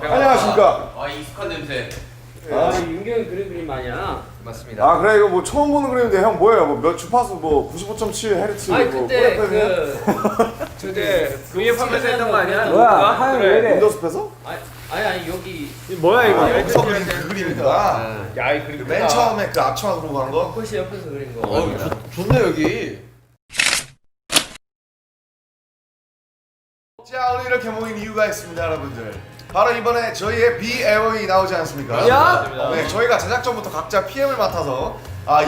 안녕하십니까. 아 익숙한 냄새. 윤경이 그림 아니야? 맞습니다. 아 그래 이거 뭐 처음 보는 그림인데 형 뭐예요? 뭐 몇 주파수 뭐 95.7 Hz 아니 뭐 그때 그때 VF하면서 했던 거 아니야? 뭐야? 하얀 왜 이래? 윈도우스에서? 아니 여기 뭐야 이거? 여기서 그린 그 그림이구나. 야 이 그림 맨 처음에 그 앞치마로 간 거. 꽃이 옆에서 그린 거. 좋네 여기. 자 오늘 이렇게 모인 이유가 있습니다 여러분들. 바로 이번에 저희의 B 앨범이 나오지 않습니까? 야? 네, 저희가 제작전부터 각자 PM을 맡아서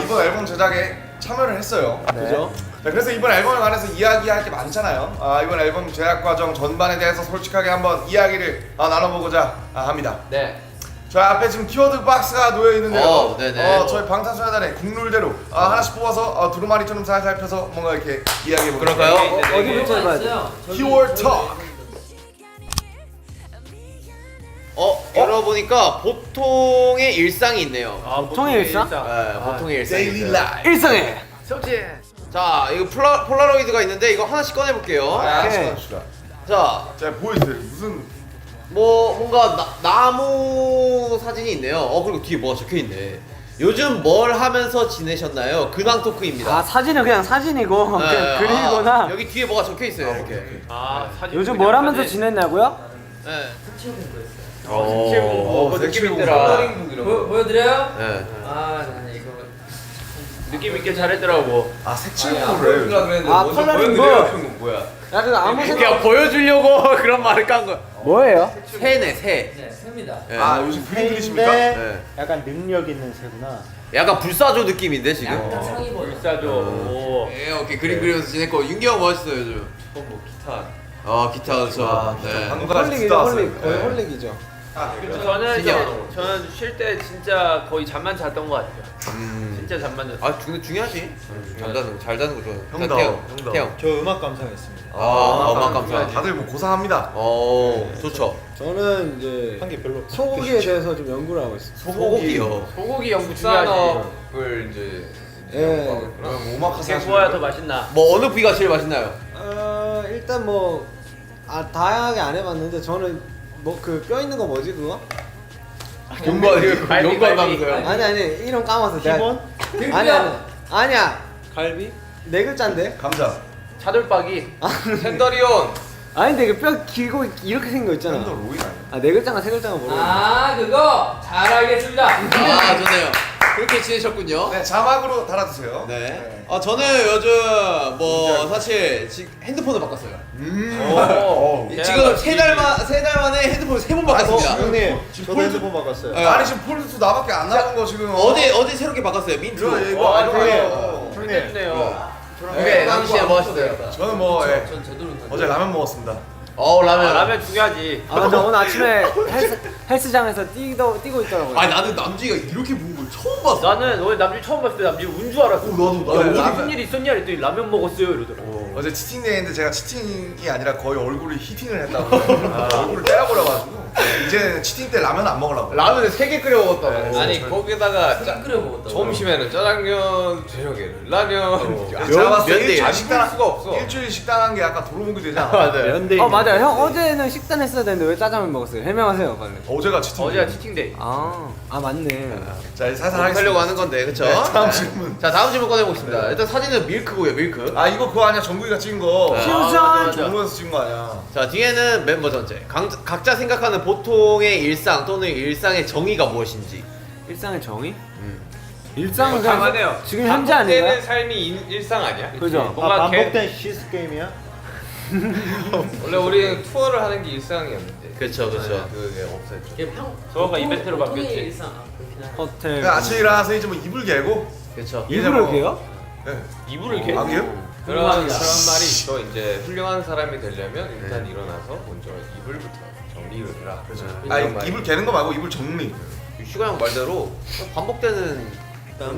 이번 앨범 제작에 참여를 했어요. 그죠? 자, 그래서 이번 앨범에 관해서 이야기할 게 많잖아요. 이번 앨범 제작 과정 전반에 대해서 솔직하게 한번 이야기를 나눠보고자 합니다. 네. 저희 앞에 지금 키워드 박스가 놓여 있는데요. 네네. 저희 방탄소년단의 국룰대로 하나씩 뽑아서 두루마리처럼 살살 펴서 뭔가 이렇게 이야기해 보겠습니다. 그럴까요? 어디부터 해봐야 돼? 키워드 톡. 열어보니까 보통의 일상이 있네요. 보통의 일상? 네, 보통의 일상. 데일리 라이프. 일상에. 자, 이거 폴라로이드가 있는데 이거 하나씩 꺼내볼게요. 오케이. 자, 자, 보여주세요. 무슨 뭔가 나무 사진이 있네요. 그리고 뒤에 뭐가 적혀있네. 요즘 뭘 하면서 지내셨나요? 근황 토크입니다. 사진은 그냥 사진이고 그냥 그림이구나. 여기 뒤에 뭐가 적혀있어요, 이렇게. 사진. 요즘 뭘 하면서 지냈냐고요? 네. 그 느낌 있더라. 보여드려요? 네. 난 이거 느낌 있게 잘했더라고. 색칠물을 컬러링 뭐야? 야 그거 아무 그냥 생각. 보여주려고 그런 말을 깐 거야. 뭐예요? 새네, 새. 네 셉니다. 네. 요즘 그림 그리십니까? 네. 약간 능력 있는 새구나. 약간 불사조 느낌인데 지금. 약간 상의 버전. 불사조. 오. 오케이 그림 그리면서 지냈고 윤기 형 멋있어요 요즘. 뭐 기타. 기타 그렇죠. 네. 방금까지 홀릭이죠 듣다 왔어요. 홀릭. 거의 네. 홀릭이죠. 저는 쉴 때 진짜 거의 잠만 잤던 것 같아요. 진짜 잠만 잤어. 근데 중요하지. 잘 자는 거 좋아요. 형도. 태형. 저 음악 감상했습니다. 음악 감사. 다들 뭐 고상합니다. 좋죠. 저는 이제 한 게 별로 소고기에 대해서 좀 연구를 하고 있어요. 소고기요. 소고기 연구 중요하지. 산업을 이제. 예. 오마카세 그게 구워야 더 맛있나? 뭐 어느 부위가 제일 맛있나요? 일단 뭐 다양하게 안 해봤는데 저는 뭐 그 뼈 있는 거 뭐지 그거? 연구한다면서요? 아니 이름 까먹었어. 기본? 아니야. 갈비? 네 글자인데. 감자. 차돌박이. 텐더리온. 아닌데 그 뼈 길고 이렇게 생긴 거 있잖아. 팬더 로이 아니야? 네 글자가 세 글자가 모르겠네. 그거 잘 알겠습니다. 좋네요. 그렇게 지내셨군요. 네, 자막으로 달아주세요. 네. 저는 요즘 뭐 사실 핸드폰을 바꿨어요. 지금 세 달 만에 핸드폰을 3번 바꿨습니다. 형님, 저도 핸드폰 바꿨어요. 아니 지금 폴드2 나밖에 안 나온 거 지금. 어제 새롭게 바꿨어요. 민트. 이거 아니에요. 좋네요. 네, 당시에 뭐 하셨어요? 저는 뭐 전 제대로 어제 라면 먹었습니다. 라면. 라면 중요하지. 맞아 오늘 아침에 헬스장에서 뛰고 있더라고요. 나는 남주이가 이렇게 부은 걸 처음 봤어. 나는 오늘 남주 처음 봤을 때 남주 운 줄 알았어. 나도. 어디 라면. 무슨 일 있었냐 했더니 라면 먹었어요 이러더라고. 어제 치팅데이인데 제가 치팅이 아니라 거의 얼굴을 히팅을 했다고. 얼굴을 때려버려가지고 이제 치팅 때 라면 안 먹으려고. 라면을 3개 끓여 먹었다고. 아니 거기다가 끓여 먹었다. 점심에는 짜장면, 저녁에는 라면. 제가 봤을 때 면대. 일주일 식단 수가 없어. 일주일 식단한 게 약간 도루묵이 되지 않아? 맞아요. 맞아요. 형 어제는 식단했어야 되는데 왜 짜장면 먹었어요? 해명하세요 빨리. 어제가 치팅. 어제가 치팅데이. 맞네. 자 이제 살살 하려고 하겠습니다. 하는 건데, 그쵸? 네, 다음 질문. 자, 다음 질문 꺼내보겠습니다. 일단 사진은 밀크고요, 밀크. 이거 그거 아니야? 정국이가 찍은 거. 퓨전. 정국에서 찍은 거 아니야? 자, 뒤에는 멤버 전체. 각자 생각하는 보통의 일상 또는 일상의 정의가 무엇인지. 일상의 정의? 일상은 다만해요. 지금 현재 아닌가요? 반복되는 삶이 일상 아니야? 그죠. 뭔가 시스 게임이야? 원래 우리 투어를 하는 게 일상이었는데. 그쵸. 그게 없었죠. 저거가 이벤트로 바뀌었지. 호텔. 그냥 아침에 일어나서 이제 뭐 이불 개고. 그쵸. 이불을 개요? 네. 이불을 개. 안 개요? 그런 말이 있어. 이제 훌륭한 사람이 되려면 일단 일어나서 먼저 이불부터 정리를 해라. 그렇죠. 이런 말이. 이불 개는 거 말고 이불 정리. 슈가 형 말대로 반복되는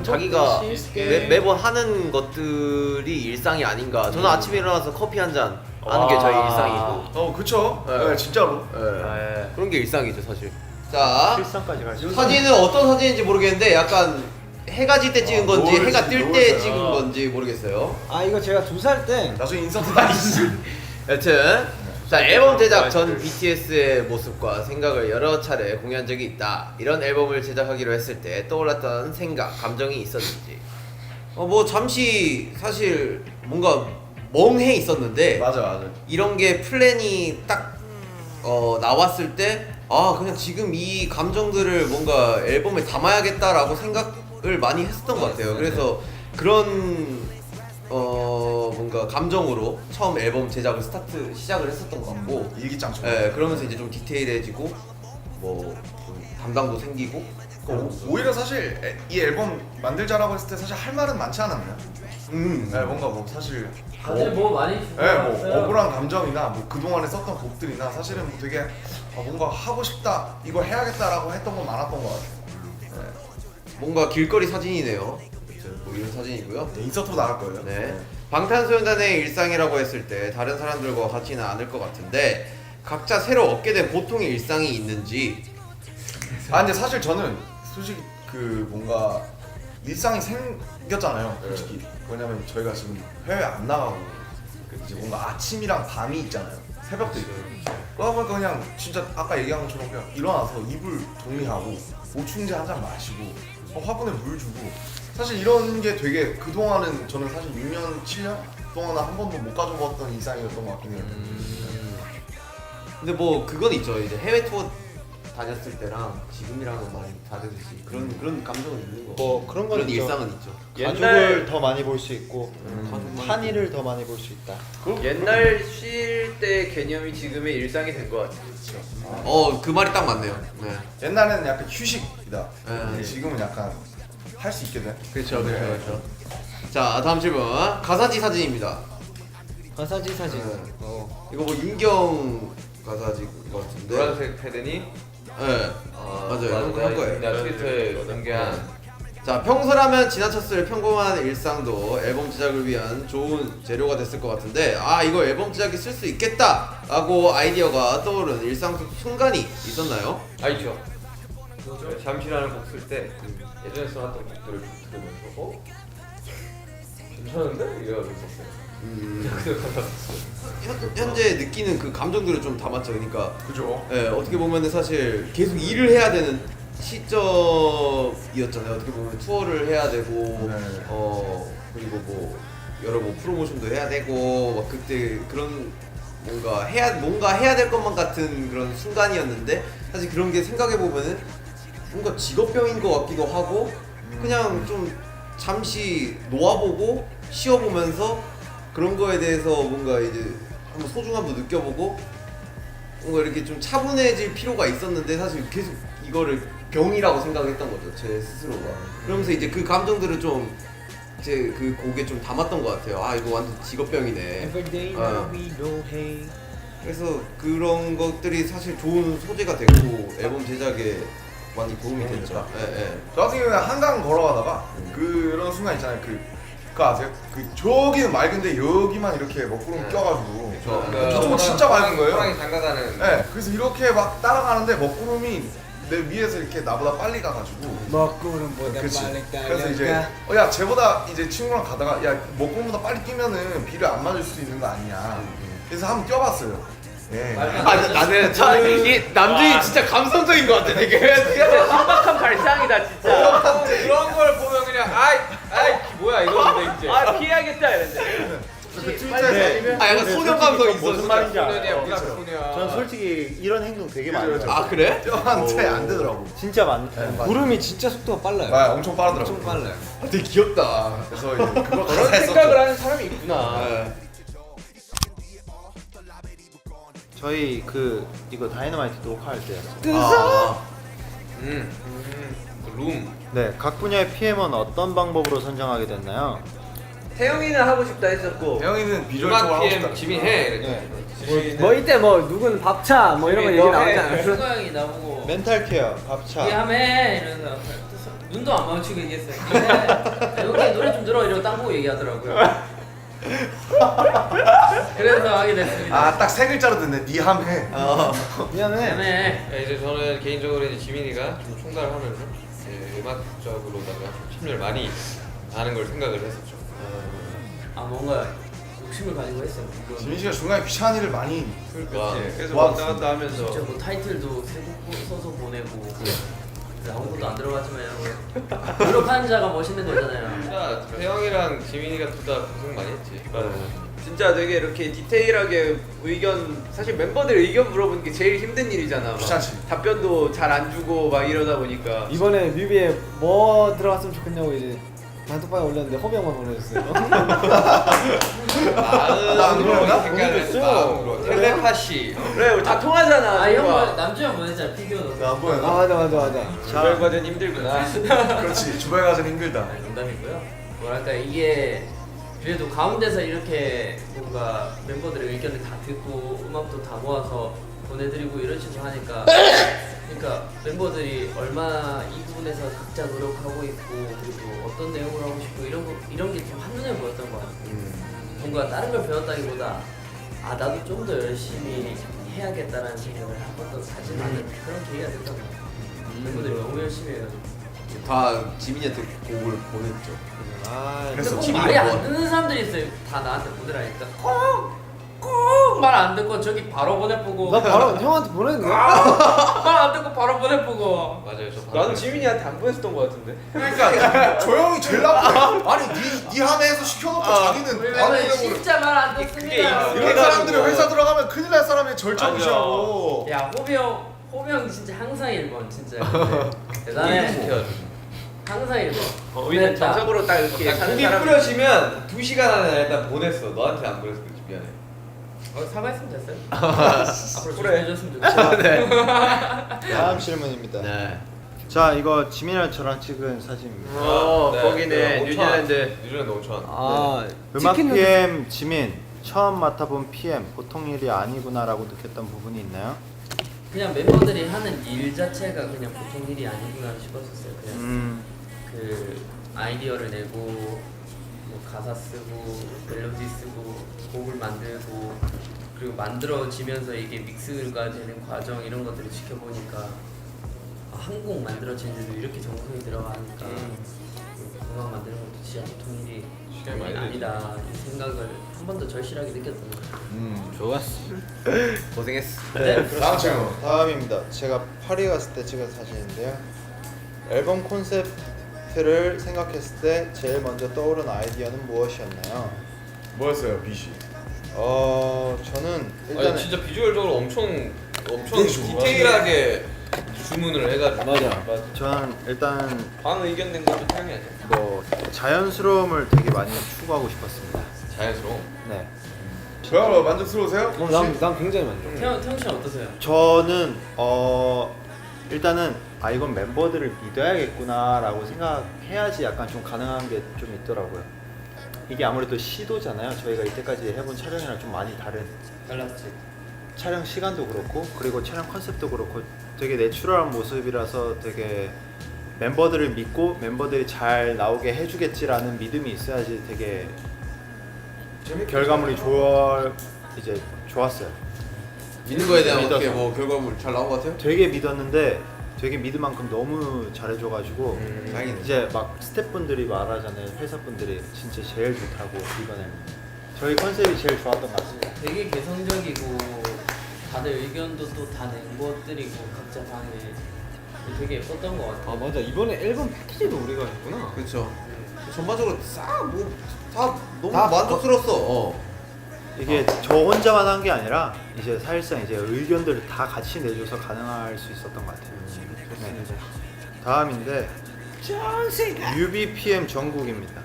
자기가 시스템. 매번 하는 것들이 일상이 아닌가. 저는 아침에 일어나서 커피 한 잔 하는 게 저희 일상이고. 그쵸. 네. 네, 진짜로. 그런 게 일상이죠, 사실. 자, 실상까지 갈 수 있어. 사진은 어떤 사진인지 모르겠는데 약간 해가 질 때 찍은 건지 노을 해가 뜰 때 노을. 찍은 건지 모르겠어요. 아 이거 제가 2살 때 나중에 인서트 다 있어. 여튼 자 앨범 제작 전 BTS의 모습과 생각을 여러 차례 공유한 적이 있다. 이런 앨범을 제작하기로 했을 때 떠올랐던 생각, 감정이 있었는지. 뭐 잠시 사실 뭔가 멍해 있었는데 맞아. 이런 게 플랜이 딱 나왔을 때 그냥 지금 이 감정들을 뭔가 앨범에 담아야겠다라고 생각을 많이 했었던 것 같아요. 그래서 그런 뭔가 감정으로 처음 앨범 제작을 시작을 했었던 것 같고, 일기장처럼. 예, 그러면서 이제 좀 디테일해지고 뭐 좀 담당도 생기고. 오히려 사실 이 앨범 만들자라고 했을 때 사실 할 말은 많지 않았나요? 네, 뭔가 뭐 사실 다들 뭐 많이 주고 네, 뭐 왔어요. 억울한 감정이나 뭐 그동안에 썼던 곡들이나 사실은 뭐 되게 뭔가 하고 싶다, 이거 해야겠다라고 했던 건 많았던 것 같아요. 뭔가 길거리 사진이네요. 아무튼 뭐 이런 사진이고요. 네, 인서트로 나갈 거예요. 네. 방탄소년단의 일상이라고 했을 때 다른 사람들과 같지는 않을 것 같은데 각자 새로 얻게 된 보통의 일상이 있는지. 근데 사실 저는 솔직히 그 뭔가 일상이 생겼잖아요. 솔직히 왜냐면 저희가 지금 해외 안 나가고 이제 뭔가 아침이랑 밤이 있잖아요. 새벽도 있고. 그러다 보니까 그냥 진짜 아까 얘기한 것처럼 그냥 일어나서 이불 정리하고 보충제 한 잔 마시고 화분에 물 주고, 사실 이런 게 되게 그동안은 저는 사실 6년, 7년 동안 한 번도 못 가져봤던 일상이었던 것 같긴 해요. 근데 뭐 그건 있죠. 이제 해외 투어 다녔을 때랑 지금이랑은 많이 다르듯이 그런 감정은 있는 거. 뭐 그런 건 그런 있죠. 일상은 있죠. 가족을 더 많이 볼 수 있고 가족만 한이를 더 많이 볼 수 있다. 옛날 쉴 때 개념이 지금의 일상이 된 것 같아요. 그 말이 딱 맞네요. 네. 옛날에는 약간 휴식이다. 네. 지금은 약간 할 수 있게 돼. 그렇죠, 그렇죠. 자, 다음 질문. 가사지 사진입니다. 가사지 사진. 네. 이거 뭐 윤경 가사지인 것 같은데. 노란색 패드니? 네. 맞아요. 할 거예요. 나 트위터에 공개한 자, 평소라면 지나쳤을 평범한 일상도 앨범 제작을 위한 좋은 재료가 됐을 것 같은데 이거 앨범 제작에 쓸 수 있겠다 라고 아이디어가 떠오른 일상 속 순간이 있었나요? 있죠. 잠시라는 곡 쓸 때 예전에 써놨던 곡들을 쭉 들으면서 괜찮은데? 이러면서 썼어요. 그래서 갖다 썼어요. 현재 느끼는 그 감정들을 좀 담았죠. 그러니까 그죠? 어떻게 보면은 사실 계속 일을 해야 되는 시점이었잖아요. 어떻게 보면 투어를 해야 되고 네. 그리고 뭐 여러 뭐 프로모션도 해야 되고 막 그때 그런 뭔가 해야 될 것만 같은 그런 순간이었는데 사실 그런 게 생각해 보면은 뭔가 직업병인 것 같기도 하고 그냥 좀 잠시 놓아보고 쉬어보면서 그런 거에 대해서 뭔가 이제 한번 소중함도 느껴보고 뭔가 이렇게 좀 차분해질 필요가 있었는데 사실 계속 이거를 병이라고 생각했던 거죠, 제 스스로가. 그러면서 이제 그 감정들을 좀 제 그 곡에 좀 담았던 것 같아요. 이거 완전 직업병이네. Everyday 어. now we know hey. 그래서 그런 것들이 사실 좋은 소재가 됐고 앨범 제작에 많이 도움이 됐죠. 예. 저 같은 경우는 한강 걸어가다가 그런 순간 있잖아요. 그거 아세요? 저기는 맑은데 여기만 이렇게 먹구름 껴가지고 저쪽은 진짜 맑은 거예요. 호랑이 장가가는. 네, 그래서 이렇게 막 따라가는데 먹구름이 내 위에서 이렇게 나보다 빨리 가가지고. 먹구름보다 그치. 빨리 그래서 이제 달려가. 야 쟤보다 이제 친구랑 가다가 야 먹구름보다 빨리 뛰면은 비를 안 맞을 수 있는 거 아니냐. 그래서 한번 뛰어봤어요. 예. 나는 이 남준이 진짜 감성적인 것 같아. 되게 신박한 발상이다 진짜. 그런 걸 보면 그냥 뭐야 이러는데 이제. 피해야겠다 이랬는데. 그 트위터에서 약간 소년 감성 있어. 무슨 말인지 소년이야, 알아요. 우리가 소년. 전 솔직히 이런 행동 되게 많이 그죠, 해요. 그래? 뛰어봤는데 안 되더라고. 진짜 많이. 구름이 진짜 속도가 빨라요. 엄청 빠르더라고. 엄청 빨라요. 되게 귀엽다. 그래서 이제 그걸 그런 가사에 생각을 썼죠. 하는 사람이 있구나. 저희 이거 다이너마이트 녹화할 때였어요. 룸. 네, 각 분야의 PM은 어떤 방법으로 선정하게 됐나요? 태용이는 하고 싶다 했었고. 대영이는 비주얼 음악 쪽으로 하고 PM 싶다. 지민 해. 이랬지. 뭐 이때 뭐 누군 밥차 뭐 이런 거 얘기 나오지 않았어? 수가 형이 나보고 멘탈 케어, 밥차. 얘하매 이러면서 눈도 안 마주치고 얘기했어요. 여기 노래 좀 들어 이러고 딱 보고 얘기하더라고요. 그래서 하게 됐습니다. 딱 세 글자로 듣네. 니함해. 미안해. 하매. 이제 저는 개인적으로 이제 지민이가 좀 총괄을 하면서 음악적으로다가 좀 힘을 많이 하는 걸 생각을 했었죠. 아 뭔가 욕심을 가지고 했어요. 물론 지민 씨가 중간에 귀찮은 일을 많이 그러니까 계속 와, 왔다 갔다 하면서 진짜 뭐 타이틀도 세곡 써서 보내고 근데 아무것도 안 들어갔지만 여러분 노력하는 자가 멋있는 거잖아요. 진짜 태영이랑 지민이가 둘 다 고생 많이 했지. 진짜 되게 이렇게 디테일하게 의견 사실 멤버들 의견 물어보는 게 제일 힘든 일이잖아. 막 귀찮지. 답변도 잘 안 주고 막 이러다 보니까 이번에 뮤비에 뭐 들어갔으면 좋겠냐고 이제 단톡방에 올렸는데 허병만 보내줬어요. 안 그러나? 보내줬어요. 텔레파시 그래 우리 다 통하잖아. 아형 우리가. 남주형 보냈잖아 피규어도. 나안 보여. 아 맞아. 조별 과제는 힘들구나. 그렇지. 주말 가서 힘들다. 아니, 농담이고요. 뭐랄까 이게 그래도 가운데서 이렇게 뭔가 멤버들의 의견을 다 듣고 음악도 다 모아서 보내드리고 이런 식으로 하니까 그러니까 멤버들이 얼마나 이 부분에서 각자 노력하고 있고 그리고 어떤 내용을 하고 싶고 이런 게 좀 한눈에 보였던 것 같아요. 뭔가 다른 걸 배웠다기보다 아 나도 좀 더 열심히 해야겠다라는 생각을 한 번 더 다짐하는 그런 계기가 됐던 것 같아요. 멤버들이 너무 열심히 해가지고. 다 지민이한테 곡을 보냈죠. 아 그래서 근데 꼭 지민이 말이 뭐- 안 듣는 사람들이 있어요. 다 나한테 보내라니까 꼭 말 안 듣고 저기 바로 보내보고 나 바로 형한테 보냈는데. 말 안 듣고 바로 보내보고 맞아요. 저 나는 지민이한테 안 보냈었던 것 같은데. 그러니까 조용히 제일 나쁘네. 아니 네 함에서 시켜놓고 자기는 우리 바로 멤버들 보내고 진짜 말 안 그게 듣습니다. 이런 사람들이 회사 들어가면 큰일 날 사람의 절정이시라고. 야 호비 형 진짜 항상 1번 진짜 대단해. 시켜가지고. 항상 1번 우리는 정석으로 딱 이렇게 사는 국이 사람. 뿌려지면 2시간 안에 일단 보냈어. 너한테 안 보냈어. 미안해. 사과했으면 됐어요. 앞으로 조심해줬으면 좋겠어. 다음 질문입니다. 네. 자, 이거 지민이랑 저랑 찍은 사진입니다. 거기네 온천. 뉴질랜드. 뉴질랜드 온천. 아 음악 치킨 PM 지민 처음 맡아본 PM 보통 일이 아니구나라고 느꼈던 부분이 있나요? 그냥 멤버들이 하는 일 자체가 그냥 보통 일이 아니구나 싶었었어요. 그냥 그 아이디어를 내고 뭐 가사 쓰고 멜로디 쓰고 곡을 만들고 그리고 만들어지면서 이게 믹스가 되는 과정 이런 것들을 지켜보니까 한 곡 만들어지는데도 이렇게 정성이 들어가니까 음악 만드는 것도 진짜 보통 일이 시간이 많이 아니다 이 생각을 한 번 더 절실하게 느꼈던 것 같아요. 좋았어. 고생했어. 다음 질문. 다음입니다. 제가 파리 갔을 때 찍은 사진인데요. 앨범 콘셉트를 생각했을 때 제일 먼저 떠오른 아이디어는 무엇이었나요? 뭐였어요, 비시? 저는 일단은 아니, 진짜 비주얼적으로 엄청 되게 좋아. 디테일하게 주문을 해가지고. 맞아. 저는 일단 방 의견 낸 것도 태양이 아니야. 뭐 자연스러움을 되게 많이 추구하고 싶었습니다. 자연스러워. 네. 그야말로 만족스러우세요? 난 굉장히 만족. 태영 씨는 어떠세요? 저는 일단은 이건 멤버들을 믿어야겠구나라고 생각해야지 약간 좀 가능한 게 좀 있더라고요. 이게 아무래도 시도잖아요. 저희가 이때까지 해본 촬영이랑 좀 많이 다른 달랐지. 촬영 시간도 그렇고 그리고 촬영 컨셉도 그렇고 되게 내추럴한 모습이라서 되게 멤버들을 믿고 멤버들이 잘 나오게 해주겠지라는 믿음이 있어야지 되게 결과물이 좋았어요. 믿는 거에 대한 믿어서. 어떻게 뭐 결과물 잘 나온 것 같아요? 되게 믿었는데 되게 믿을 만큼 너무 잘해줘가지고 다행이네. 이제 막 스태프분들이 말하잖아요. 회사분들이 진짜 제일 좋다고 이번에는 저희 컨셉이 제일 좋았던 것 같습니다. 되게 개성적이고 다들 의견도 또 다 낸 것들이고 각자 방에 되게 예뻤던 것 같아요. 아 맞아 이번에 앨범 패키지도 우리가 했구나. 그렇죠. 전반적으로 다 너무 다 만족스러웠어. 이게 저 혼자만 한 게 아니라 이제 사실상 이제 의견들을 다 같이 내줘서 가능할 수 있었던 것 같아요. 네. 다음인데 UBPM 전국입니다.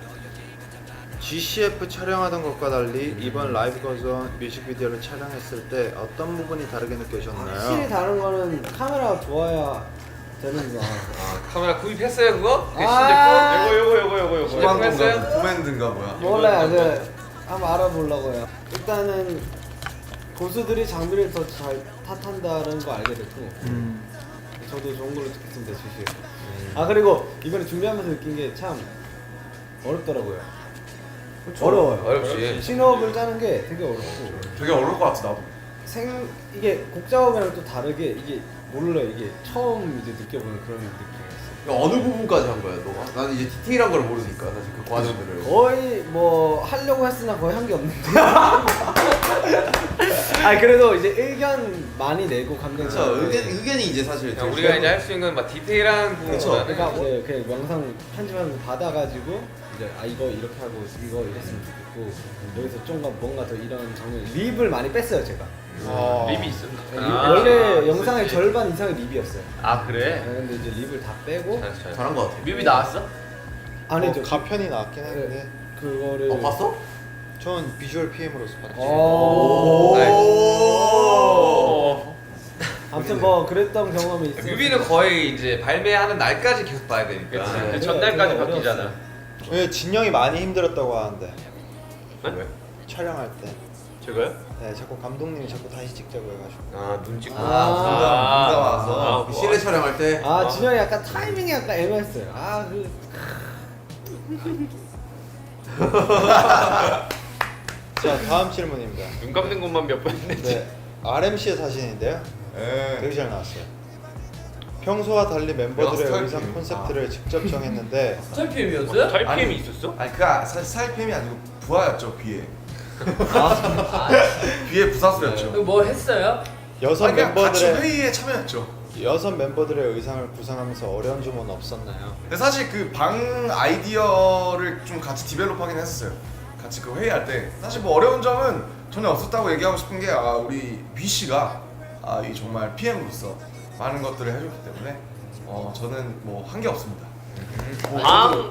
GCF 촬영하던 것과 달리 이번 라이브 버전 뮤직비디오를 촬영했을 때 어떤 부분이 다르게 확실히 느껴졌나요? 다른 거는 카메라가 좋아야 되는구나. 카메라 구입했어요 그거? 아. 요거 소방공간 코맨드인가 뭐야? 몰라요. 네. 한번 알아보려고요. 일단은 고수들이 장비를 더 잘 탓한다는 거 알게 됐고 저도 좋은 걸로 듣겠습니다. 주시요. 아 그리고 이번에 준비하면서 느낀 게 참 어렵더라고요. 어려워요. 어렵지. 신호흡을 짜는 게 되게 어렵고 되게 어려울 것 같아 나도. 이게 곡 작업이랑 또 다르게 이게 몰라요. 이게 처음 이제 느껴보는 그런 느낌이었어요. 어느 부분까지 한 거야 너가? 나는 이제 디테일한 걸 모르니까 사실 그 과정들을. 거의 뭐 하려고 했으나 거의 한 게 없는데. 아 그래도 이제 의견 많이 내고 감독님. 그렇죠. 의견이 이제 사실 그냥 우리가 이제 할 수 있는 막 디테일한 부분보다는 그러니까 이제 그냥 영상 편집하면서 받아가지고 이제 아 이거 이렇게 하고 이거 이랬으면 좋겠고 여기서 좀 뭔가 더 이런 장면 립을 많이 뺐어요 제가. 립이 있어. 원래 영상의 절반 이상이 립이었어요. 아 그래? 근데 이제 립을 다 빼고 잘한 거 같아. 뮤비 나왔어? 아니죠. 가편이 나왔긴 했는데 그거를 봤어? 전 비주얼 PM으로서 봤지. 오. 오. 아무튼 뭐 그랬던 경험이 있어요. 뮤비는 거의 이제 발매하는 날까지 계속 봐야 되니까. 그치. 전날까지 그게 바뀌잖아. 어려웠어요. 왜 진영이 많이 힘들었다고 하는데 왜? 촬영할 때. 제가요? 네, 자꾸 감독님이 자꾸 다시 찍자고 해가지고. 눈 찍고. 문가 와서. 실내 촬영할 때. 아 진영이 약간 타이밍이 약간 애매했어요. 자, 다음 질문입니다. 눈 감는 것만 몇 번 했지. 네, RMC의 사진인데요. 되게 잘 나왔어요. 평소와 달리 멤버들의 스타일 의상 PM. 콘셉트를 직접 정했는데 스타일PM이었어요? 탈피엠이 있었어? 아니 사실 살팸이 아니고 부하였죠 귀에. 아, 귀에 부사수였죠. 뭐 했어요? 여섯 아니, 그냥 같이 멤버들의 회의에 참여했죠. 여섯 멤버들의 의상을 구상하면서 어려운 점은 없었나요? 근데 사실 그 방 아이디어를 좀 같이 디벨롭하긴 했어요. 같이 그 회의할 때 사실 뭐 어려운 점은 전혀 없었다고 얘기하고 싶은 게 우리 B 씨가 이 정말 PM으로서 많은 것들을 해줬기 때문에 저는 뭐 한 게 없습니다.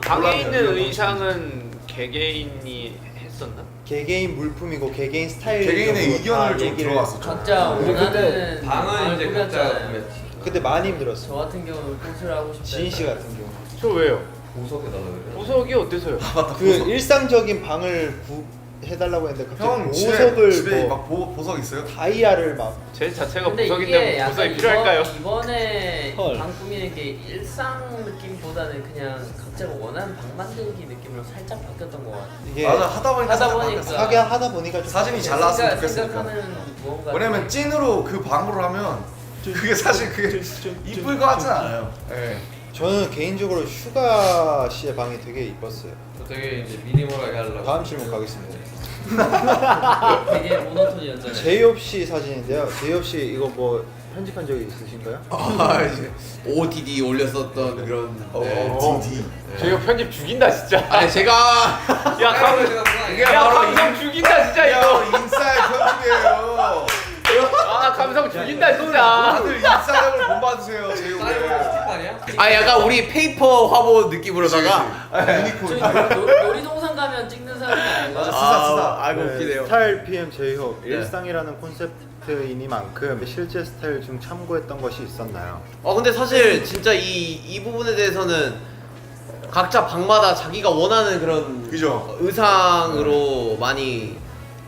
방에 있는 의상은 개개인이 했었나? 개개인 물품이고 개개인 스타일 개개인의 의견을 좀 얘기를 들어봤었죠. 각자 우리 원하는 방은 이제 각자 꾸몄잖아요. 꾸몄지. 근데 많이 저 힘들었어. 같은 경우는 꽃을 하고 싶다. 지인 씨 같은 경우. 저 왜요? 보석에다가 그래. 보석이 어때서요? 그 일상적인 방을 해달라고 했는데 갑자기 형 보석을 집에 뭐 막 보석 있어요? 다이아를 막 제 자체가 근데 이게 보석인데 약간 보석이 필요할까요? 이번에 헐. 방 꾸미는 게 일상 느낌보다는 그냥 각자가 원하는 방 만들기 느낌으로 살짝 바뀌었던 것 같아요. 이게 맞아 하다 보니까 하다 살짝 보니까. 바뀌었어. 하다 보니까 좀 사진이 잘 나왔으면 좋겠으니까. 생각하는 무언가. 왜냐면 찐으로 그 방으로 하면 그게 사실 그게 이쁠 것 같진 않아요. 예. 저는 개인적으로 슈가 씨의 방이 되게 이뻤어요. 되게 이제 미니멀하게 하려고. 다음 질문 가겠습니다. 되게 모노톤이었잖아요. 제이홉 씨 사진인데요. 제이홉 씨 이거 뭐 편집한 적이 있으신가요? 이제 ODD 올렸었던 그런. DD. 제가 편집 죽인다 진짜. 아니 제가 야 감성 죽인다 진짜 이거. 인싸의 편집이에요. 감성 죽인다 진짜. 다들 인싸력을 본받으세요. 제이홉. 약간 우리 페이퍼 화보 느낌으로다가 유니콘. 놀이동산 가면 찍는 사람이 아니고. 맞아. 스사. 아이고 웃기네요. 스타일 PM 제이홉 네. 일상이라는 콘셉트이니만큼 실제 스타일 중 참고했던 것이 있었나요? 근데 사실 진짜 이 부분에 대해서는 각자 방마다 자기가 원하는 그런 그죠. 의상으로 많이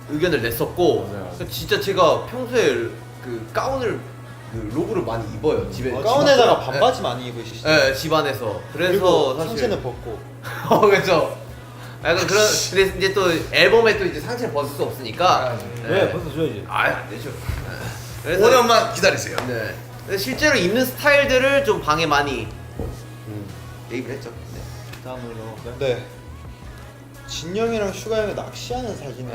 의견을 냈었고 맞아요. 그래서 진짜 제가 평소에 그 가운을 그 로브를 많이 입어요 집에. 가운에다가 반바지 많이 입으시죠? 네, 집안에서. 그래서 그리고 사실 상체는 벗고 그렇죠. 약간 그런. 근데 이제 또 앨범에 또 이제 상체를 벗을 수 없으니까. 왜 벌써 줘야지. 안 되죠. 그래서 5년만 기다리세요. 네. 근데 실제로 입는 스타일들을 좀 방에 많이 얘기를 했죠. 네. 다음으로 네. 진영이랑 슈가 형이 낚시하는 사진을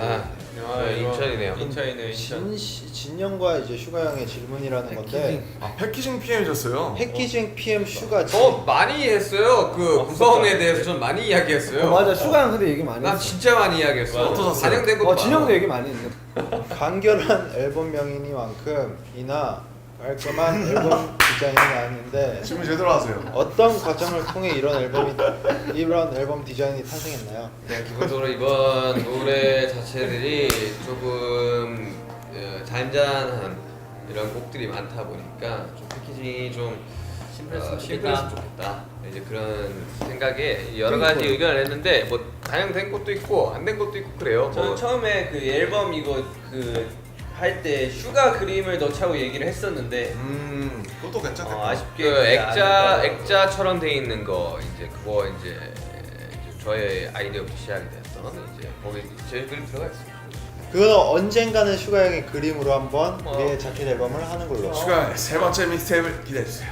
인천이네요. 인천이네요. 진영과 이제 슈가 형의 질문이라는 건데 패키징 PM이셨어요. 패키징 PM 슈가 저 많이 했어요. 그 구성에 대해서 좀 많이 이야기했어요. 맞아 슈가 형 근데 얘기 많이 난 했어. 진짜 많이 이야기했어. 어떠셨어요? 반영된 것도 진영도 많아. 얘기 많이 했네. 간결한 앨범명이니만큼 이나 깔끔한 앨범 디자인은 아닌데 질문 제대로 하세요. 어떤 과정을 통해 이런 앨범 디자인이 탄생했나요? 그냥 기본적으로 이번 노래 자체들이 조금 잔잔한 이런 곡들이 많다 보니까 좀 패키징이 좀 심플했으면 좋겠다. 이제 그런 생각에 여러 가지 의견을 냈는데 뭐 반영된 것도 있고 안 된 것도 있고 그래요. 저는 뭐. 처음에 그 앨범 이거 그 할 때 슈가 그림을 넣자고 얘기를 했었는데 그것도 괜찮겠다. 아쉽게 그 그게 안 됐더라고요. 액자처럼 돼 있는 거 이제 그거 이제 저의 아이디어부터 시작이 됐던 이제 거기 제 그림 들어가 있어요. 그거는 언젠가는 슈가 형의 그림으로 한번 우리의 자켓 앨범을 하는 걸로. 슈가 세 번째 믹스테이프를 기대해주세요.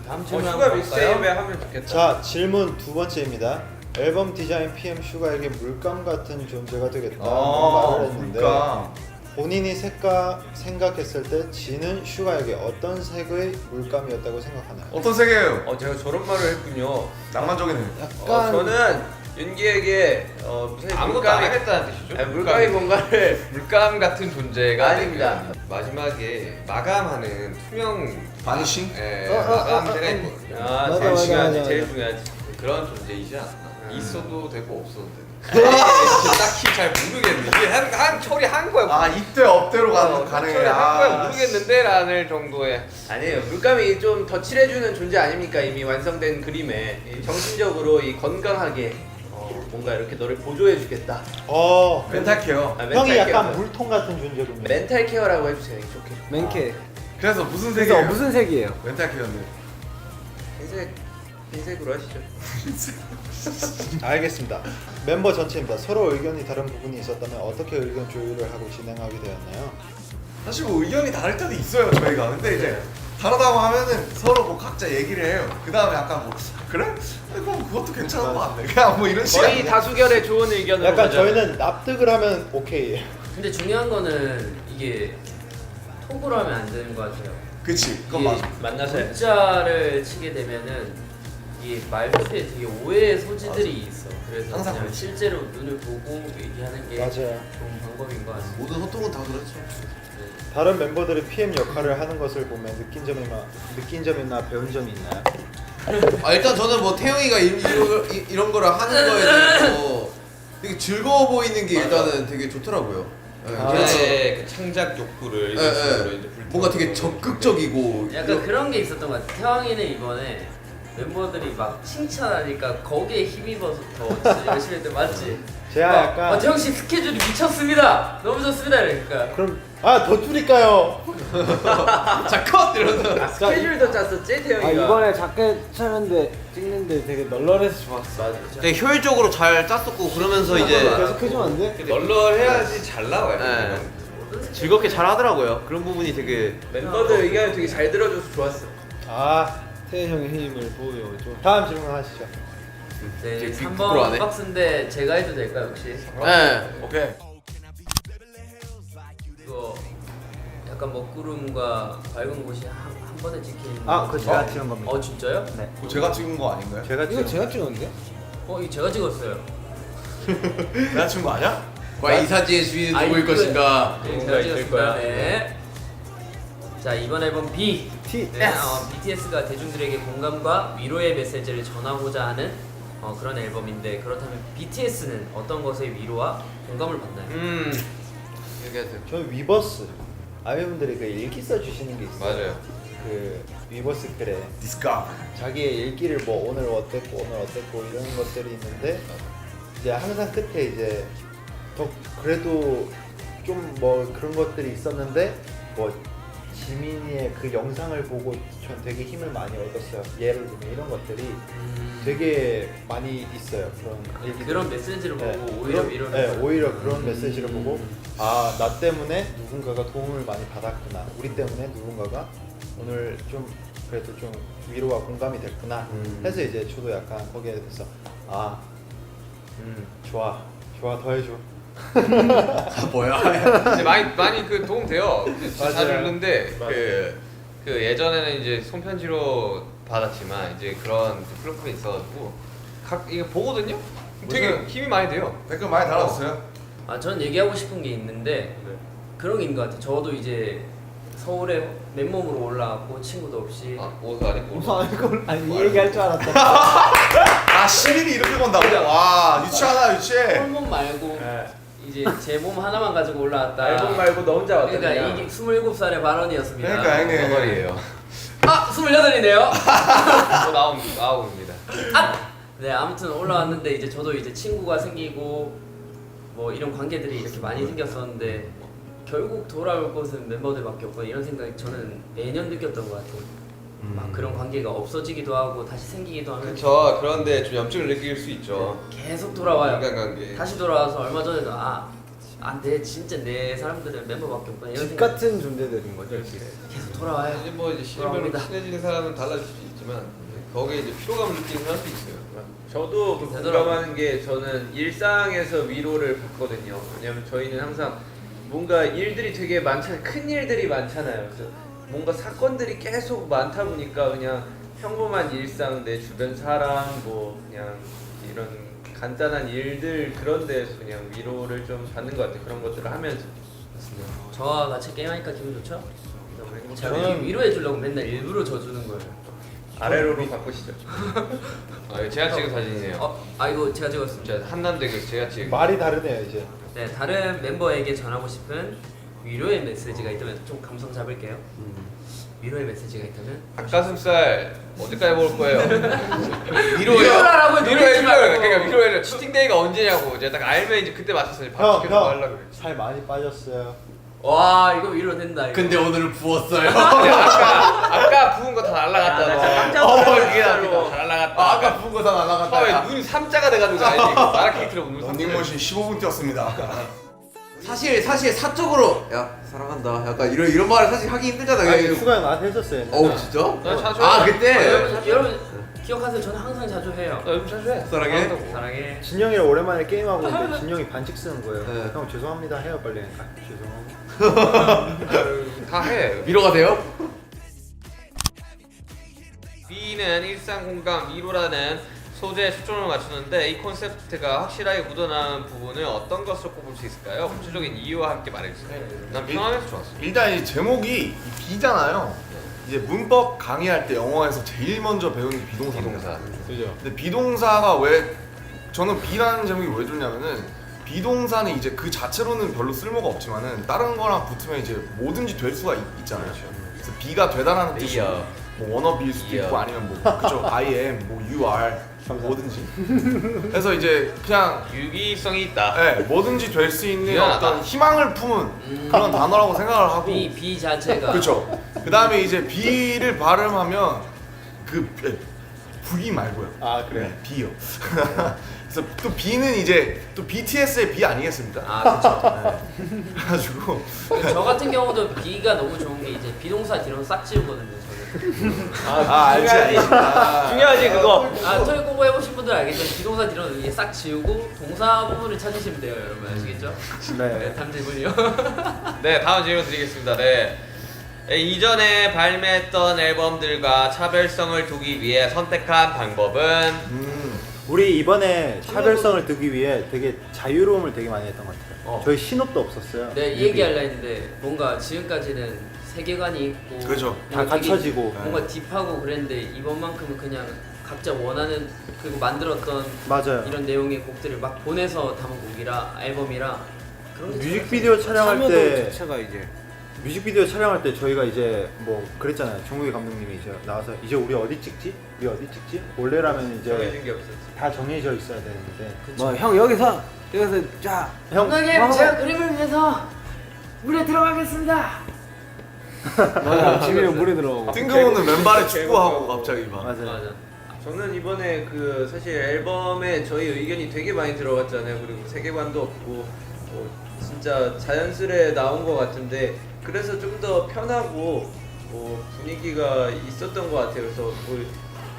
다음 질문 슈가 한번 볼까요? 믹스테이프에 하면 좋겠다. 자, 질문 두 번째입니다. 앨범 디자인 PM 슈가에게 물감 같은 존재가 되겠다 말을 했는데 그러니까 본인이 생각했을 때 지는 슈가에게 어떤 색의 물감이었다고 생각하나요? 어떤 색이에요? 제가 저런 말을 했군요. 낭만적이네요. 약간 저는 윤기에게 무슨 아무것도 안 하겠다는 뜻이죠. 아니, 물감이 뭔가를 물감 같은 존재가 아닙니다. 되면 마지막에 마감하는 투명 바니싱? 마감제가 있거든요. 제일 맞아, 중요하지, 맞아. 제일 중요하지. 그런 존재이지 않나. 있어도 되고 없어도 되고. 딱히 잘 모르겠네. 이게 한 처리 한 거야. 아 이때 업대로 처리 가능해. 한 거야 모르겠는데 라는 정도의. 아니에요. 물감이 좀 덧칠해주는 존재 아닙니까? 이미 완성된 그림에 정신적으로 이 건강하게 뭔가 이렇게 너를 보조해주겠다. 멘탈 케어. 형이 약간 케어. 물통 같은 존재군요. 멘탈 케어라고 해주세요. 좋게. 맨케. 그래서 무슨 그래서 색이에요? 무슨 색이에요? 멘탈 케어인데. 흰색으로 하시죠. 알겠습니다. 멤버 전체입니다. 서로 의견이 다른 부분이 있었다면 어떻게 의견 조율을 하고 진행하게 되었나요? 사실 뭐 의견이 다를 때도 있어요 저희가. 근데 이제 다르다고 하면은 서로 뭐 각자 얘기를 해요. 그 다음에 약간 뭐 그래? 그럼 그것도 괜찮은 거 같네. 그냥 뭐 이런 식으로. 거의 다수결의 좋은 의견을 약간 저희는 납득을 하면 오케이예요. 근데 중요한 거는 이게 톡으로 하면 안 되는 것 같아요. 그치. 그건 이게 맞아. 만나서 해야지. 문자를 치게 되면은 이게 말투에 되게 오해의 소지들이 있어. 그래서 항상 그냥 그렇지. 실제로 눈을 보고 얘기하는 게 맞아요. 좋은 방법인 것 같습니다. 모든 소통은 다 그렇죠. 다른 멤버들이 PM 역할을 하는 것을 보면 느낀 점이나 배운 점이 있나요? 일단 저는 뭐 태영이가 이런 거를 하는 거에 대해서 되게 즐거워 보이는 게 일단은 되게 좋더라고요. 그래서 그 창작 욕구를 이런 예, 식으로 예. 이제 뭔가 되게 불태우고 적극적이고 약간 그런 게 있었던 것 같아. 태왕이는 이번에 멤버들이 막 칭찬하니까 거기에 힘입어서 더 진짜 열심히 했는데 맞지? 제가 막, 약간 태영 씨 스케줄이 미쳤습니다. 너무 좋습니다. 이러니까 그럼 더 줄일까요? 자컷 이러면서 스케줄도 짰었지 태영이가. 이번에 자켓 찍는데 되게 널널해서 좋았어. 되게 효율적으로 잘 짰었고 그러면서 이제 계속 해주면 안 돼? 널널해야지 잘 나와요. 예. 즐겁게 잘 하더라고요. 그런 부분이 되게 멤버들 의견을 되게 잘 들어줘서 좋았어. 태희 형의 힘을 보여줘. 다음 질문 하시죠. 네, 되게 3번 부끄러워하네. 박스인데 제가 해도 될까요 혹시? 예. 오케이. 이거 약간 먹구름과 밝은 곳이 한 번에 찍힌 그거 제가 찍은 겁니다. 진짜요? 네. 그거 제가 찍은 거 아닌가요? 제가 이거 제가 찍었는데? 이거 제가 찍었어요. 내가 찍은 거 아니야? 과연 이 사진의 주인은 누구일 것인가? 네, 뭔가 제가 있을 찍었습니다. 거야. 네. 자 이번 앨범 B. 네, BTS가 대중들에게 공감과 위로의 메시지를 전하고자 하는 그런 앨범인데 그렇다면 BTS는 어떤 것의 위로와 공감을 받나요? 얘기하세요. 저는 위버스 아이분들이 그 일기 써주시는 게 있어요. 맞아요. 그 위버스 글에 디스카. 자기의 일기를 뭐 오늘 어땠고 이런 것들이 있는데 이제 항상 끝에 이제 더 그래도 좀 뭐 그런 것들이 있었는데 뭐 지민이의 그 영상을 보고 전 되게 힘을 많이 얻었어요. 예를 들면 이런 것들이 되게 많이 있어요. 그런 얘기들. 그런 메시지를 보고 네, 오히려 그런- 위로를 네, 받고. 오히려 그런 메시지를 보고 나 때문에 누군가가 도움을 많이 받았구나. 우리 때문에 누군가가 오늘 좀 그래도 좀 위로와 공감이 됐구나. 해서 이제 저도 약간 거기에 대해서 좋아 더 해줘. 뭐야? 이제 많이 그 도움 돼요. 진짜 맞아요. 자주 읽는데 그 예전에는 이제 손편지로 받았지만 이제 그런 플랫폼이 있어가지고 이게 보거든요. 되게 무슨- 힘이 많이 돼요. 댓글 많이 달아줬어요. 전 얘기하고 싶은 게 있는데 그런 게 있는 것 같아요. 저도 이제 서울에 맨몸으로 올라왔고 친구도 없이 옷을 안 입고. 이 얘기할 줄 알았다. 시민이 이렇게 건다고? 와 유치하다 유치해. 홀몸 말고 이제 제 몸 하나만 가지고 올라왔다. 앨범 말고 너 혼자 왔다. 그러니까 이게 27살의 발언이었습니다. 그러니까 형님. 저거리예요. 28이네요. 또 나옵니다. 네, 아무튼 올라왔는데 이제 저도 이제 친구가 생기고 뭐 이런 관계들이 이렇게 많이 생겼었는데 결국 돌아올 곳은 멤버들밖에 없고 이런 생각이 저는 매년 느꼈던 것 같아요. 막 그런 관계가 없어지기도 하고 다시 생기기도 하면 그렇죠. 그런데 좀 염증을 느낄 수 있죠. 계속 돌아와요. 인간관계. 다시 돌아와서 얼마 전에도 내 진짜 내 사람들은 멤버밖에 없구나 이런 집 생각 같은 존재들인 거죠 이렇게. 계속 돌아와요. 이제 뭐 이제 실제로 돌아옵니다. 친해지는 사람은 달라질 수 있지만 거기에 이제 피로감을 느끼는 사람도 있어요. 저도 그 되더라고요. 공감하는 게 저는 일상에서 위로를 받거든요. 왜냐면 저희는 항상 뭔가 일들이 되게 많잖아요. 큰 일들이 많잖아요. 그래서 뭔가 사건들이 계속 많다 보니까 그냥 평범한 일상, 내 주변 사람, 뭐 그냥 이런 간단한 일들 그런 데에서 그냥 위로를 좀 받는 것 같아요. 그런 것들을 하면서. 저와 같이 게임하니까 기분 좋죠? 제가 저는- 위로해 주려고 맨날 일부러 져주는 거예요. 아래로로 바꾸시죠. 이거 제가 찍은 사진이에요. 이거 제가 찍었습니다. 진짜 한남대교 제가 찍은. 말이 다르네요 이제. 네, 다른 멤버에게 전하고 싶은 위로의 메시지가 있다면 좀 감성 잡을게요. 위로의 메시지가 있다면 닭가슴살 언제까지 먹을 거예요? 위로하라고 위로해 놀리지 말고. 그러니까 위로해 치팅데이가 언제냐고 제가 딱 알면 이제 그때 맞춰서 밥 시켜서 하려고 그랬지. 살 많이 빠졌어요. 와 이거 위로 된다. 이거. 근데 오늘은 부었어요. 아까 부은 거 다 날라갔다. 깜짝 이게 놀랐어요. 다 날라갔다. 아까 부은 거 다 날아갔다. 처음에 눈이 삼자가 돼가지고 알지? 마라케이트로 눈 삼자. 런닝머신 15분 뛰었습니다. 사실 사적으로 야 사랑한다. 약간 이런 말을 사실 하기 힘들잖아요. 아니, 수가 나한테 해줬어요. 어우 진짜? 난 자주 아 해. 그때 여러분 기억하세요. 저는 항상 자주 해요. 나 요즘 자주 해. 사랑해? 사랑해. 진영이랑 오랜만에 게임하고 있는데 진영이 반칙 쓰는 거예요. 네. 형 죄송합니다 해요 빨리. 죄송하고. 다 해. 위로가 돼요? B는 일상 공감 위로라는 소재에 초점을 맞추는데 이 콘셉트가 확실하게 묻어나는 부분을 어떤 것으로 꼽을 수 있을까요? 구체적인 이유와 함께 말해주세요. 난 편안해서 좋았어. 일단 이 제목이 B잖아요. 이제 문법 강의할 때 영어에서 제일 먼저 배우는 게 비동사입니다. 비동사. 그죠. 근데 비동사가 왜 저는 B라는 제목이 왜 좋냐면은 비동사는 이제 그 자체로는 별로 쓸모가 없지만은 다른 거랑 붙으면 이제 뭐든지 될 수가 있잖아요. 그래서 B가 되다라는 뜻이 B야. 뭐 wannabe일 수도 있고 아니면 뭐 그죠 I am, 뭐 you are 뭐든지. 그래서 이제 그냥 유기성이 있다. 네, 뭐든지 될 수 있는 미안하다. 어떤 희망을 품은 그런 단어라고 생각을 하고 B 자체가 그렇죠. 그 다음에 이제 B를 발음하면 그 V 말고요. 아 그래. 네, B요. 그래서 또 B는 이제 또 BTS의 B 아니겠습니까? 그렇죠. 그래가지고 저 같은 경우도 B가 너무 좋은 게 이제 비동사 뒤로 싹 지우거든요. 저는. 알지. 중요하지 그거. 토익 공부 해보신 분들 알겠죠? 비동사 뒤로는 이게 싹 지우고 동사 부분을 찾으시면 돼요, 여러분 아시겠죠? 네. 탐질문이요. 네, 다음 질문 드리겠습니다. 네. 이전에 발매했던 앨범들과 차별성을 두기 위해 선택한 방법은 우리 이번에 차별성을 두기 위해 되게 자유로움을 되게 많이 했던 것 같아요. 저희 신업도 없었어요. 네, 이 얘기하려 했는데 뭔가 지금까지는 세계관이 있고 그죠. 다 뭔가 되게 갖춰지고. 뭔가 딥하고 그랬는데 이번만큼은 그냥 각자 원하는 그리고 만들었던 맞아요. 이런 내용의 곡들을 막 보내서 담은 곡이라 앨범이라 그런 게 뮤직비디오 촬영할 참여도 때 자체가 이제 뮤직비디오 촬영할 때 저희가 이제 뭐 그랬잖아요. 종국이 감독님이 이제 나와서 이제 우리 어디 찍지? 우리 어디 찍지? 원래라면 정해진 이제 게 없었지. 다 정해져 있어야 되는데 뭐 형 여기서 자 형 감독님 제가 그림을 위해서 물에 들어가겠습니다. 집에 물에 들어가고 뜬금없는 맨발에 축구하고 갑자기 막. 맞아요. 맞아. 저는 이번에 그 사실 앨범에 저희 의견이 되게 많이 들어갔잖아요. 그리고 세계관도 없고 뭐 진짜 자연스레 나온 것 같은데 그래서 좀 더 편하고 뭐 분위기가 있었던 것 같아요. 그래서 뭐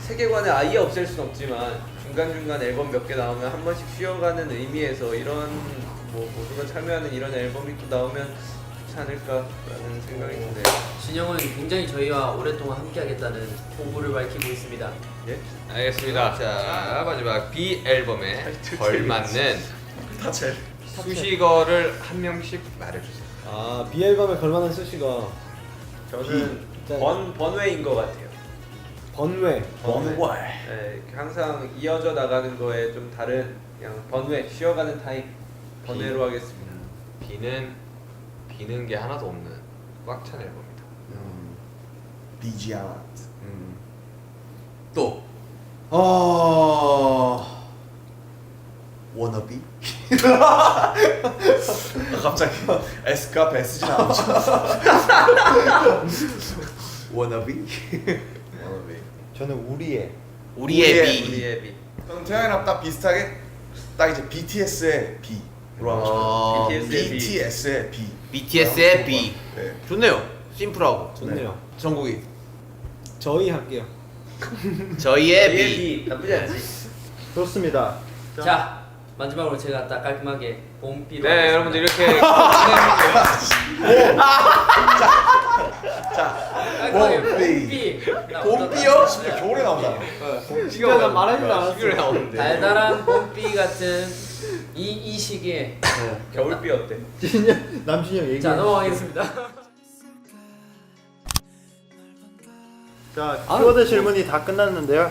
세계관을 아예 없앨 순 없지만 중간중간 앨범 몇 개 나오면 한 번씩 쉬어가는 의미에서 이런 뭐 모두가 참여하는 이런 앨범이 또 나오면 좋지 않을까라는 생각이 드네요. 진영은 굉장히 저희와 오랫동안 함께하겠다는 포부를 밝히고 있습니다. 예? 알겠습니다. 자, 마지막 B 앨범에 걸맞는 수식어를 한 명씩 말해주세요. 아 B 앨범에 걸만한 수식어 저는 B. 번외인 것 같아요. 번외. 번외. 네, 항상 이어져 나가는 거에 좀 다른 그냥 번외, 쉬어가는 타입 번외로 하겠습니다. 비는 게 하나도 없는 꽉 찬 앨범이다. 비지 않았. 또 워너비? 갑자기 S가 S진 않죠. 워너비 저는 우리의 우리의 우리의 비 우리의 비. 저는 태양이랑 딱 비슷하게 딱 이제 BTS의 B. 하고 싶어요. BTS의 B. BTS의 B. BTS의 B. 네. 좋네요. 심플하고. 좋네요. 정국이. 저희 할게요. 저희의 B. B 나쁘지 않지. 좋습니다. 자 마지막으로 제가 딱 깔끔하게 봄비로 네, 여러분들 이렇게 깔끔하게 봄비 봄비요? 진짜 겨울에 나오잖아. 진짜 나 말하지도 않았어. 12월에 나오는데. 달달한 봄비 같은 이 시기에 겨울비 어때? 남준이 형 얘기. 자 넘어가겠습니다. 자, 키워드 질문이 다 끝났는데요.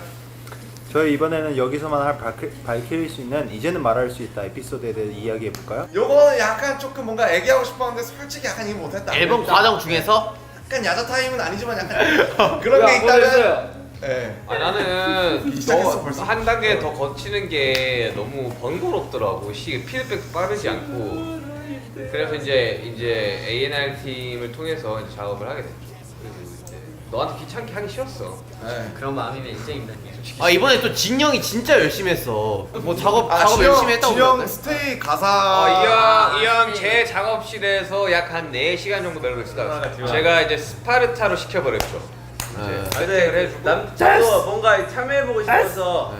저희 이번에는 여기서만 밝힐 수 있는 이제는 말할 수 있다 에피소드에 대해 이야기해 볼까요? 요거는 약간 조금 뭔가 얘기하고 싶었는데 솔직히 약간 이거 못했다. 앨범 과정 중에서 약간 야자 타임은 아니지만 약간 그런 게 있다면. 네. 아, 나는 시작했어, 더 벌써. 한 단계 더 거치는 게 너무 번거롭더라고. 피드백도 빠르지 않고. 그래서 이제 A&R 팀을 통해서 이제 작업을 하게 됐죠. 그리고 이제 너한테 귀찮게 하기 싫었어. 네. 그런 마음이면 인정입니다. 아 이번에 또 진영이 진짜 열심히 했어. 뭐 작업 진영, 열심히 했다고 진영 그러던데? 스테이 가사. 이 형 제 작업실에서 약 한 4시간 정도 멜로디 쓰다가 아, 제가 이제 스파르타로 시켜버렸죠. 네. 근데 남자도 뭔가 참여해보고 싶어서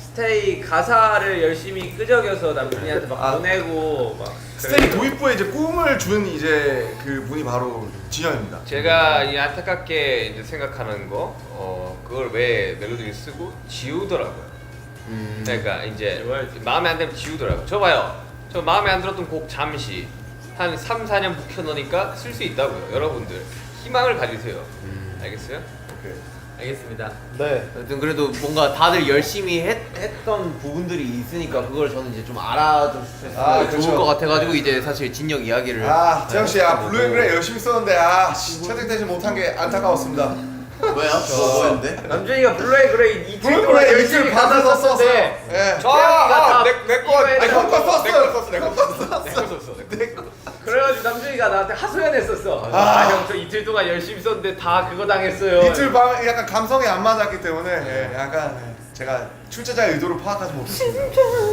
스테이 가사를 열심히 끄적여서 남준이한테 막 보내고 막 스테이 도입부에 이제 꿈을 준 이제 그 분이 바로 진영입니다. 제가 이 안타깝게 이제 생각하는 거, 그걸 왜 멜로디를 쓰고 지우더라고요. 그러니까 이제 마음에 안 들면 지우더라고요. 저 봐요. 저 마음에 안 들었던 곡 잠시 한 3, 4년 묵혀놓으니까 쓸 수 있다고요. 여러분들 희망을 가지세요. 알겠어요? 오케이. 알겠습니다. 네. 하여튼 그래도 뭔가 다들 열심히 했던 부분들이 있으니까 그걸 저는 이제 좀 알아줬으면 아, 좋을 그렇죠. 것 같아가지고 이제 사실 진영 이야기를 아 재영 씨, 블루앤그레이 열심히 썼는데 채택되지 못한 게 안타까웠습니다. 왜요? 뭐였는데? 남준이가 블루앤그레이 이 블루앤그레이 열심히 받아서 썼어요. 예. 형거 썼어요. 내거 썼어. 그래가지고 남준이가 나한테 하소연했었어. 아. 형 저 이틀 동안 열심히 썼는데 다 그거 당했어요. 이틀 밤 약간 감성이 안 맞았기 때문에 약간 제가 출제자의 의도를 파악하지 못했습니다.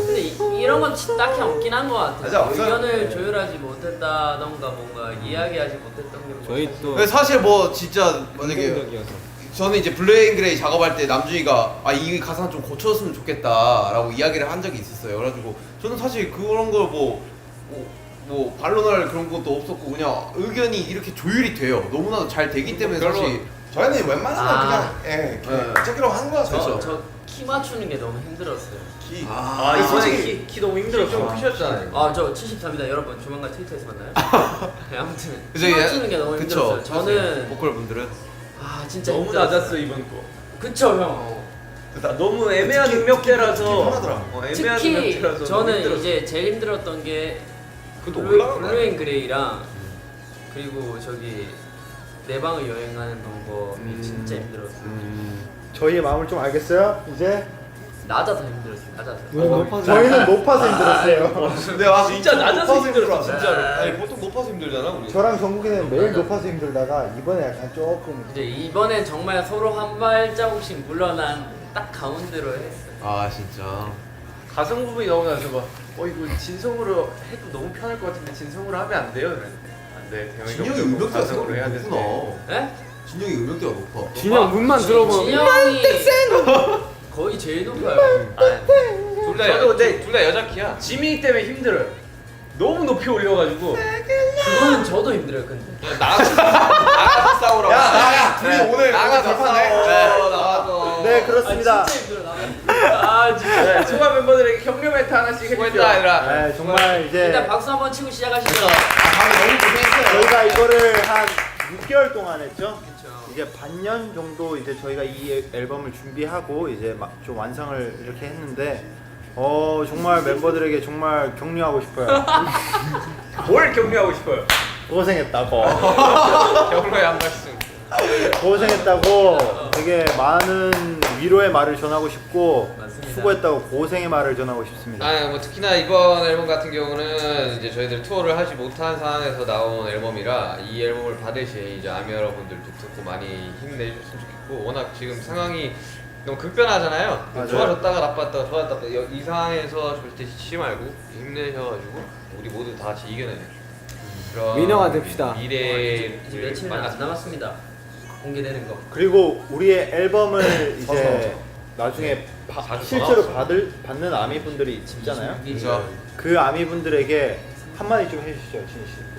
근데 이런 건 딱히 없긴 한 것 같아요. 맞아, 없어요. 의견을 조율하지 못했다던가 뭔가 이야기하지 못했던 게 저희 사실- 또 근데 사실 뭐 진짜 만약에 긍정적이어서. 저는 이제 블루앤그레이 작업할 때 남준이가 이 가사는 좀 고쳐줬으면 좋겠다라고 이야기를 한 적이 있었어요. 그래가지고 저는 사실 그런 걸 뭐 반론할 그런 것도 없었고 그냥 의견이 이렇게 조율이 돼요. 너무나도 잘 되기 때문에 사실 저희는 웬만하면 아. 그냥 네. 찍기로 하는 거죠. 저 키 맞추는 게 너무 힘들었어요. 키. 아 이번에 솔직히 키 너무 힘들었어. 좀 크셨잖아요. 아 저 73입니다 여러분. 조만간 트위터에서 만나요. 네, 아무튼 그래서 키 얘- 맞추는 게 너무 그쵸. 힘들었어요. 저는 보컬 분들은 진짜 너무 힘들었어요. 낮았어 이번 거. 그쵸 형. 너무 애매한 특히 음역대라서 편하더라. 애매한 특히 음역대라서 너무 저는 힘들었어. 이제 제일 힘들었던 게 그것도 올라간 거야. 블루앤그레이랑 그리고 저기 내 방을 여행하는 방법이 진짜 힘들었어요. 저희의 마음을 좀 알겠어요? 이제 낮아서 힘들었어요. 낮아서. 왜 높아서? 저희는 높아서 힘들었어요. 근데 와 진짜 낮아서 힘들었어 진짜로. 아니 보통 높아서 힘들잖아 우리. 저랑 정국이는 매일 높아서 힘들다가 이번에 약간 조금 이제 이번엔 정말 서로 한 발자국씩 물러난 딱 가운데로 했어요. 아 진짜 가성 부분이 너무 나서 막 이거 진성으로 해도 너무 편할 것 같은데 진성으로 하면 안 돼요. 안돼. 진영이 음역대가 가성으로 해야 생각보다 되는데. 높구나. 네? 진영이 음역대가 높아. 진영 문만 들어보면 진영이 거의 제일 높아요. 저도 둘 다 여자 키야. 지민이 때문에 힘들어요. 너무 높이 올려가지고 그거는 저도 힘들어요. 근데 나가서 싸우라고. 야, 둘이 오늘 나가서 결판해. 싸워. 나가서. 네 그렇습니다. 진짜 힘들어 나. 네, 소감 멤버들에게 격려 멘트 하나씩 해주죠. 수고했다 얘들아. 네 정말 이제 일단 박수 한번 치고 시작하시죠. 너무 고생했어요. 저희가 이거를 한 6개월 동안 했죠. 그렇죠. 이제 반년 정도 이제 저희가 이 앨범을 준비하고 이제 막 좀 완성을 이렇게 했는데 정말 멤버들에게 정말 격려하고 싶어요. 뭘 격려하고 싶어요? 고생했다고. 격려의 한 말씀. 고생했다고 되게 많은 위로의 말을 전하고 싶고 맞습니다. 수고했다고 고생의 말을 전하고 싶습니다. 뭐 특히나 이번 앨범 같은 경우는 이제 저희들 투어를 하지 못한 상황에서 나온 앨범이라 이 앨범을 받으실 이제 아미 여러분들도 듣고 많이 힘내주셨으면 좋겠고 워낙 지금 상황이 너무 급변하잖아요. 맞아요. 좋아졌다가 나빴다가 좋아졌다가 이 상황에서 절대 쉬지 말고 힘내셔가지고 우리 모두 다 같이 이겨내는 그런 민영아 됩시다. 이제 미래를 며칠 안 남았습니다. 공개되는 거. 그리고 우리의 앨범을 이제 나오죠. 나중에 자주 실제로 전화 받는 아미분들이 있잖아요. 그렇죠. 그 아미분들에게 한마디 좀 해주시죠, 진희 씨.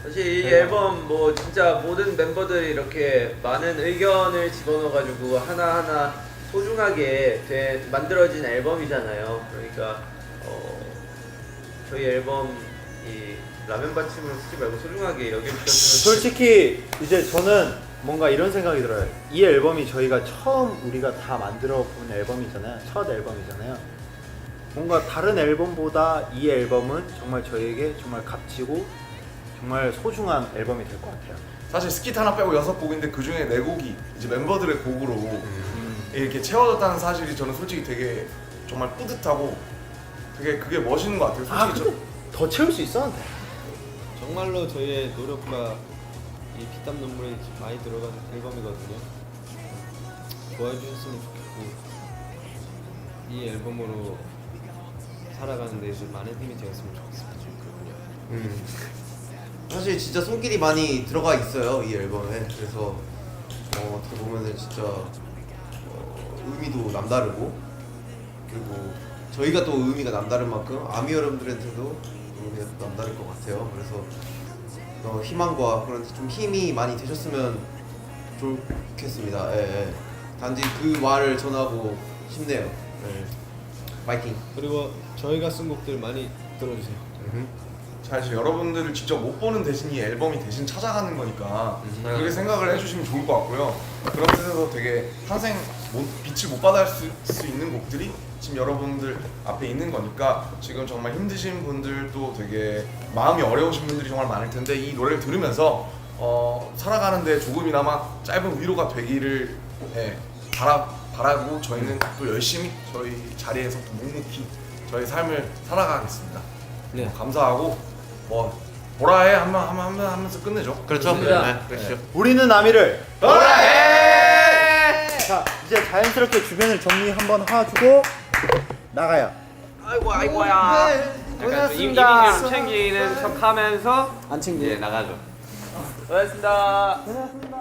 사실 이 앨범 뭐 진짜 모든 멤버들이 이렇게 많은 의견을 집어넣어가지고 하나하나 소중하게 만들어진 앨범이잖아요. 그러니까 저희 앨범 이 라면 받침으로 쓰지 말고 소중하게 여겨주셨으면 솔직히 이제 저는 뭔가 이런 생각이 들어요. 이 앨범이 저희가 처음 우리가 다 만들어 본 앨범이잖아요. 첫 앨범이잖아요. 뭔가 다른 앨범보다 이 앨범은 정말 저희에게 정말 값지고 정말 소중한 앨범이 될 것 같아요. 사실 스킷 하나 빼고 6곡인데 그 중에 4곡이 이제 멤버들의 곡으로 이렇게 채워졌다는 사실이 저는 솔직히 되게 정말 뿌듯하고 되게 그게 멋있는 것 같아요. 아 솔직히 근데 더 채울 수 있었는데. 정말로 저희의 노력과 이 피땀 눈물이 많이 들어간 앨범이거든요. 좋아해 주셨으면 좋겠고 이 앨범으로 살아가는 데 좀 많은 힘이 되었으면 좋겠습니다. 사실 진짜 손길이 많이 들어가 있어요 이 앨범에. 그래서 어떻게 보면은 진짜 의미도 남다르고 그리고 저희가 또 의미가 남다른 만큼 아미 여러분들한테도 의미가 또 남다를 것 같아요. 그래서 희망과 그런 좀 힘이 많이 되셨으면 좋겠습니다. 예, 예. 단지 그 말을 전하고 싶네요. 예. 파이팅. 그리고 저희가 쓴 곡들 많이 들어주세요. 사실 여러분들을 직접 못 보는 대신 이 앨범이 대신 찾아가는 거니까 그렇게 생각을 해주시면 좋을 것 같고요. 그런 뜻에서 되게 평생 빛을 못 받을 수 있는 곡들이 지금 여러분들 앞에 있는 거니까 지금 정말 힘드신 분들도 되게 마음이 어려우신 분들이 정말 많을 텐데 이 노래를 들으면서 살아가는데 조금이나마 짧은 위로가 되기를 바라고 저희는 또 열심히 저희 자리에서 또 묵묵히 저희 삶을 살아가겠습니다. 네. 감사하고 보라해 하면서 끝내죠. 그렇죠. 좋습니다. 네, 그렇죠. 우리는 아미를 보라해! 자 이제 자연스럽게 주변을 정리 한번 하고 나가요. 약간 좀 이미지를 챙기는 척하면서 안 챙겨. 이제 나가죠. 고맙습니다. 고맙습니다.